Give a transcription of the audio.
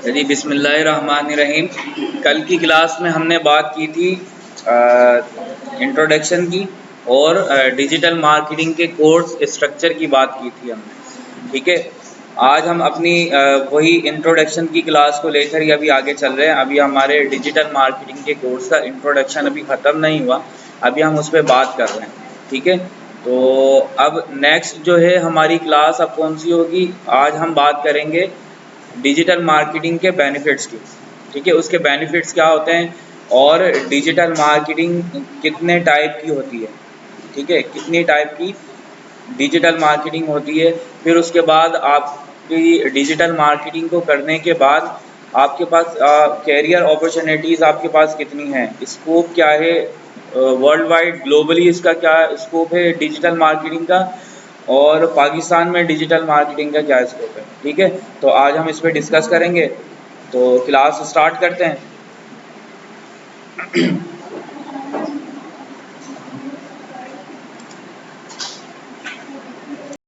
जी बिस्मिल्लाहिर्रहमानिर्रहीम। कल की क्लास में हमने बात की थी इंट्रोडक्शन की और डिजिटल मार्केटिंग के कोर्स स्ट्रक्चर की बात की थी हमने। ठीक है, आज हम अपनी वही इंट्रोडक्शन की क्लास को लेकर ही अभी आगे चल रहे हैं। अभी हमारे डिजिटल मार्केटिंग के कोर्स का इंट्रोडक्शन अभी ख़त्म नहीं हुआ, अभी हम उस पर बात कर रहे हैं। ठीक है, तो अब नेक्स्ट जो है हमारी क्लास अब कौन सी होगी, आज हम बात करेंगे डिजिटल मार्केटिंग के बेनिफिट्स की। ठीक है, उसके बेनिफिट्स क्या होते हैं और डिजिटल मार्केटिंग कितने टाइप की होती है। ठीक है, कितनी टाइप की डिजिटल मार्केटिंग होती है। फिर उसके बाद आपकी डिजिटल मार्केटिंग को करने के बाद आपके पास कैरियर अपॉर्चुनिटीज़ आपके पास कितनी हैं, स्कोप क्या है, वर्ल्ड वाइड ग्लोबली इसका क्या स्कोप है डिजिटल मार्केटिंग का, और पाकिस्तान में डिजिटल मार्केटिंग का क्या स्कोप है। ठीक है, तो आज हम इस पर डिस्कस करेंगे। तो क्लास स्टार्ट करते हैं।